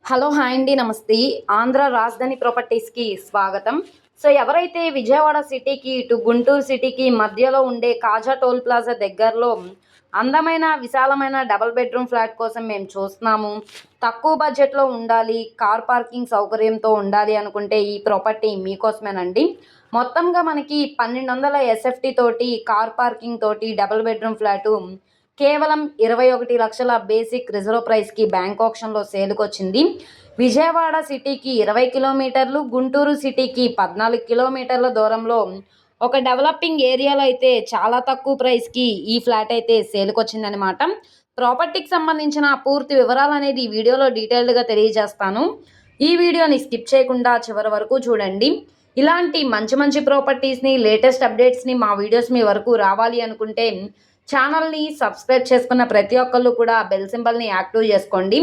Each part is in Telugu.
హలో హాయ్ అండి నమస్తే. ఆంధ్ర రాజధాని ప్రాపర్టీస్కి స్వాగతం. సో ఎవరైతే విజయవాడ సిటీకి ఇటు గుంటూరు సిటీకి మధ్యలో ఉండే కాజా టోల్ ప్లాజా దగ్గరలో అందమైన విశాలమైన డబుల్ బెడ్రూమ్ ఫ్లాట్ కోసం మేము చూస్తున్నాము, తక్కువ బడ్జెట్లో ఉండాలి, కార్ పార్కింగ్ సౌకర్యంతో ఉండాలి అనుకుంటే ఈ ప్రాపర్టీ మీకోసమేనండి. మొత్తంగా మనకి 1200 ఎస్ఎఫ్టీ తోటి కార్ పార్కింగ్ తోటి డబుల్ బెడ్రూమ్ ఫ్లాటు కేవలం 21 లక్షల బేసిక్ రిజర్వ్ ప్రైస్కి బ్యాంక్ ఆప్షన్లో సేల్కి వచ్చింది. విజయవాడ సిటీకి 20 కిలోమీటర్లు, గుంటూరు సిటీకి 14 కిలోమీటర్ల దూరంలో ఒక డెవలపింగ్ ఏరియాలో అయితే చాలా తక్కువ ప్రైస్కి ఈ ఫ్లాట్ అయితే సేల్కి వచ్చిందనమాట. ప్రాపర్టీకి సంబంధించిన పూర్తి వివరాలు అనేది ఈ వీడియోలో డీటెయిల్డ్గా తెలియజేస్తాను. ఈ వీడియోని స్కిప్ చేయకుండా చివరి వరకు చూడండి. ఇలాంటి మంచి మంచి ప్రాపర్టీస్ని, లేటెస్ట్ అప్డేట్స్ని మా వీడియోస్ మీ వరకు రావాలి అనుకుంటే ఛానల్ని సబ్స్క్రైబ్ చేసుకున్న ప్రతి ఒక్కళ్ళు కూడా బెల్ సింబల్ని యాక్టివ్ చేసుకోండి.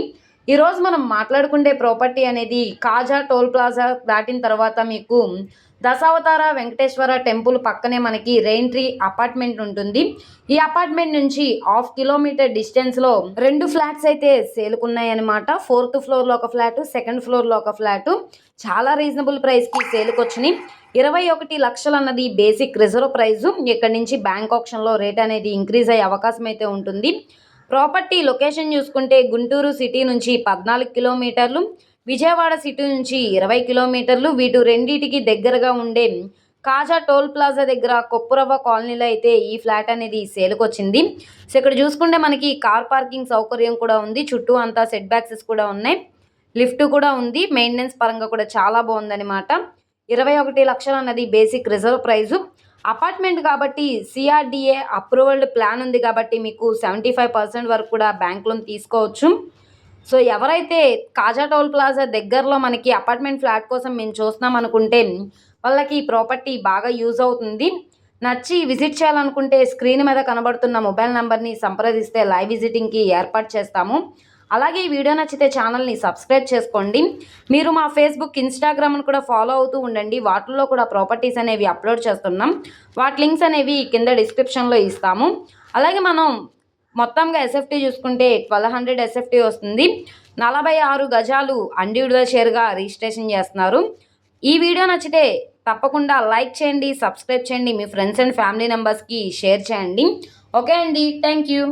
ఈరోజు మనం మాట్లాడుకునే ప్రాపర్టీ అనేది కాజా టోల్ ప్లాజా దాటిన తర్వాత మీకు దశావతార వెంకటేశ్వర టెంపుల్ పక్కనే మనకి రెయిన్ ట్రీ అపార్ట్మెంట్ ఉంటుంది. ఈ అపార్ట్మెంట్ నుంచి 1/2 కిలోమీటర్ డిస్టెన్స్లో 2 ఫ్లాట్స్ అయితే సేలుకున్నాయన్నమాట. 4th ఫ్లోర్లో ఒక ఫ్లాట్, 2nd ఫ్లోర్లో ఒక ఫ్లాట్ చాలా రీజనబుల్ ప్రైస్కి సేల్కి వచ్చినాయి. 21 లక్షలు అన్నది బేసిక్ రిజర్వ్ ప్రైజు. ఇక్కడి నుంచి బ్యాంక్ ఆప్షన్లో రేట్ అనేది ఇంక్రీజ్ అయ్యే అవకాశం అయితే ఉంటుంది. ప్రాపర్టీ లొకేషన్ చూసుకుంటే గుంటూరు సిటీ నుంచి 14 కిలోమీటర్లు, విజయవాడ సిటీ నుంచి 20 కిలోమీటర్లు. వీటి రెండింటికి దగ్గరగా ఉండే కాజా టోల్ ప్లాజా దగ్గర కొప్పురవ్వ కాలనీలో అయితే ఈ ఫ్లాట్ అనేది సేల్కి వచ్చింది. సో ఇక్కడ చూసుకుంటే మనకి కార్ పార్కింగ్ సౌకర్యం కూడా ఉంది, చుట్టూ అంతా సెట్ బ్యాక్సెస్ కూడా ఉన్నాయి, లిఫ్ట్ కూడా ఉంది, మెయింటెనెన్స్ పరంగా కూడా చాలా బాగుందన్నమాట. 21 లక్షలు అన్నది బేసిక్ రిజర్వ్ ప్రైజు. అపార్ట్మెంట్ కాబట్టి సిఆర్డిఏ అప్రూవల్డ్ ప్లాన్ ఉంది కాబట్టి మీకు 75% వరకు కూడా బ్యాంక్ లోన్ తీసుకోవచ్చు. సో ఎవరైతే కాజా టోల్ ప్లాజా దగ్గరలో మనకి అపార్ట్మెంట్ ఫ్లాట్ కోసం మేము చూస్తున్నాం అనుకుంటే వాళ్ళకి ఈ ప్రాపర్టీ బాగా యూజ్ అవుతుంది. నచ్చి విజిట్ చేయాలనుకుంటే స్క్రీన్ మీద కనబడుతున్న మొబైల్ నెంబర్ని సంప్రదిస్తే లైవ్ విజిటింగ్కి ఏర్పాటు చేస్తాము. అలాగే ఈ వీడియో నచ్చితే ఛానల్ని సబ్స్క్రైబ్ చేసుకోండి. మీరు మా ఫేస్బుక్, ఇన్స్టాగ్రామ్ను కూడా ఫాలో అవుతూ ఉండండి. వాటిల్లో కూడా ప్రాపర్టీస్ అనేవి అప్లోడ్ చేస్తున్నాం. వాటి లింక్స్ అనేవి కింద డిస్క్రిప్షన్లో ఇస్తాము. అలాగే మనం మొత్తంగా ఎస్ఎఫ్టీ చూసుకుంటే 1200 ఎస్ఎఫ్టీ వస్తుంది. 46 గజాలు ఇండివిడ్యువల్ షేర్గా రిజిస్ట్రేషన్ చేస్తున్నారు. ఈ వీడియో నచ్చితే తప్పకుండా లైక్ చేయండి, సబ్స్క్రైబ్ చేయండి, మీ ఫ్రెండ్స్ అండ్ ఫ్యామిలీ మెంబర్స్కి షేర్ చేయండి. ఓకే అండి, థ్యాంక్ యూ.